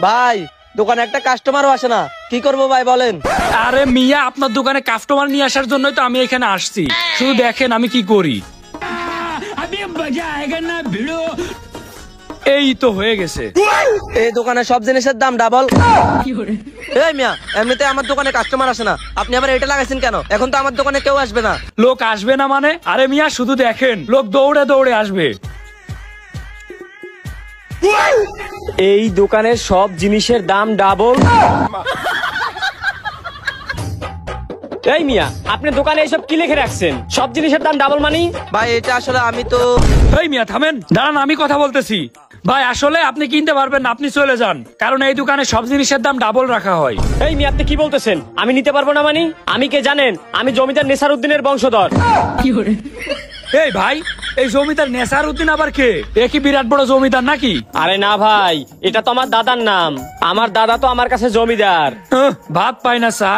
ভাই দোকানে একটা কাস্টমারও আসে না, কি করবো ভাই বলেন? আরে মিয়া, আপনার দোকানে কাস্টমার নিয়ে আসার জন্যই তো আমি এখানে আসছি। শুধু দেখেন আমি কি করি। এই তো হয়ে গেছে। এই দোকানে সব জিনিসের দাম ডাবল। এই মিয়া, এমনিতে আমার দোকানে কাস্টমার আসে না, আপনি আবার এটা লাগাইছেন কেন? এখন তো আমার দোকানে কেউ আসবে না। লোক আসবে না মানে? আরে মিয়া শুধু দেখেন, লোক দৌড়ে দৌড়ে আসবে। এই দোকানের সব জিনিসের দাম ডাবল। এই মিয়া, আপনি দোকানে এইসব কি লিখে রাখছেন? সব জিনিসের দাম ডাবল মানি? ভাই এটা আসলে আমি তো। এই মিয়া থামেন, দাঁড়ান আমি কথা বলতেছি। ভাই আসলে আপনি কিনতে পারবেন না, আপনি চলে যান, কারণ এই দোকানে সব জিনিসের দাম ডাবল রাখা হয়। এই মিয়া, আপনি কি বলতেছেন? আমি নিতে পারবো না মানি? আমি কে জানেন? আমি জমিদার নেসার উদ্দিনের বংশধর। এই ভাই, এই জমিদার নেসার উদ্দিন আবার কে? এ কি বিরাট বড় জমিদার নাকি? আরে না ভাই, এটা তো আমার দাদার নাম। আমার দাদা তো আমার কাছে জমিদার। ভাত পাই না চা।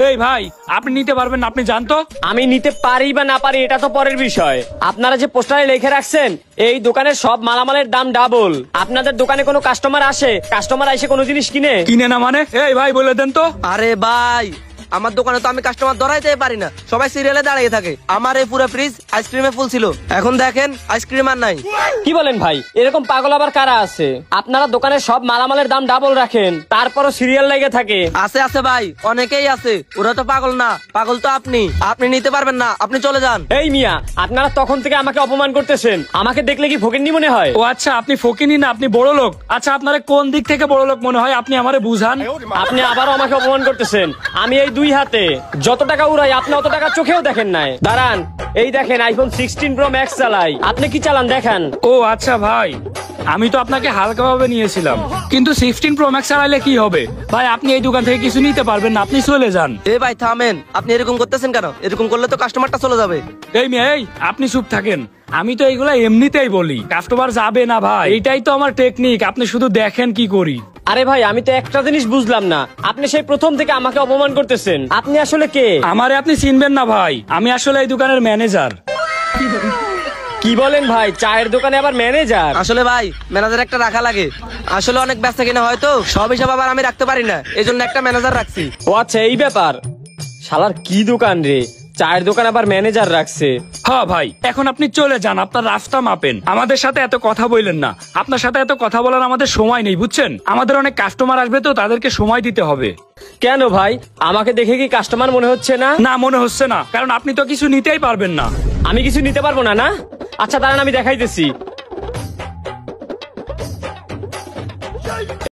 এই ভাই আপনি নিতে পারবেন না, আপনি জানতো? আমি নিতে পারি বা না পারি এটা তো পরের বিষয়। আপনারা যে পোস্টারে লিখে রাখছেন এই দোকানের সব মালামালের দাম ডাবল, আপনাদের দোকানে কোনো কাস্টমার আসে? কাস্টমার এসে কোনো জিনিস কিনে না মানে? এই ভাই বলে দেন তো। আরে ভাই আমার দোকানে তো আমি কাস্টমার ধরাইতে পারি না, সবাই সিরিয়ালে দাঁড়িয়ে থাকে। আমার এই পুরো ফ্রিজ আইসক্রিমে ফুল ছিল, এখন দেখেন আইসক্রিম আর নাই। কি বলেন ভাই? এরকম পাগল আবার কারা আছে? আপনারা দোকানের সব মালামালের দাম ডাবল রাখেন, তারপরও সিরিয়াল লেগে থাকে। আছে আছে ভাই, অনেকেই আছে, ওরা তো পাগল না। পাগল তো আপনি নিতে পারবেন না, আপনি চলে যান। এই মিয়া, আপনারা তখন থেকে আমাকে অপমান করতেছেন। আমাকে দেখলে কি ফকিন্নি মনে হয়? ও আচ্ছা, আপনি ফকিনি না, আপনি বড় লোক। আচ্ছা আপনারা কোন দিক থেকে বড় লোক মনে হয়? আপনি আমারে বুঝান। আপনি আবারও আমাকে অপমান করতেছেন। আমি এই দুই হাতে যত টাকা উড়াই আপনি অত টাকা চোখেও দেখেন নাই। দাঁড়ান, এই দেখেন আইফোন 16 প্রো ম্যাক্স চালাই। আপনি কি চালান দেখেন। ও আচ্ছা ভাই, আমি তো আপনাকে হালকা ভাবে নিয়েছিলাম, কিন্তু 16 প্রো ম্যাক্স চালাইলে কি হবে? ভাই আপনি এই দোকান থেকে কিছু নিতে পারবেন না, আপনি চলে যান। এই ভাই থামেন, আপনি এরকম করতেছেন কেন? এরকম করলে তো কাস্টমারটা চলে যাবে। এই মেয়ে, এই আপনি চুপ থাকেন। আমি তো এইগুলা এমনিতেই বলি, কাস্টমার যাবে না ভাই, এইটাই তো আমার টেকনিক। আপনি শুধু দেখেন কি করি। আরে ভাই, আমি তো একটা জিনিস বুঝলাম না, আপনি সেই প্রথম থেকে আমাকে অপমান করতেছেন। আপনি আসলে কে? আমারে আপনি চিনবেন না ভাই, আমি আসলে এই দোকানের ম্যানেজার। কি বলেন ভাই? চায়ের দোকানে আবার ম্যানেজার? আসলে ভাই ম্যানেজার একটা রাখা লাগে, আসলে অনেক ব্যস্ত কিনা হয়তো সব হিসাব আবার আমি রাখতে পারি না, এই জন্য একটা ম্যানেজার রাখছি। ও আচ্ছা, এই ব্যাপার। শালার কি দোকান রে, চায়ের দোকান আবার ম্যানেজার রাখছে। হ্যাঁ ভাই, এখন আপনি চলে যান, আপনার রাস্তা মাপেন। আমাদের সাথে এত কথা বললেন না, আপনার সাথে এত কথা বলার আমাদের সময় নেই, বুঝছেন? আমাদের অনেক কাস্টমার আসবে, তো তাদেরকে সময় দিতে হবে। কেন ভাই, আমাকে দেখে কি কাস্টমার মনে হচ্ছে না? না মনে হচ্ছে না, কারণ আপনি তো কিছু নিতেই পারবেন না। আমি কিছু নিতে পারবো না? না আচ্ছা দাঁড়ান, আমি দেখাইতেছি।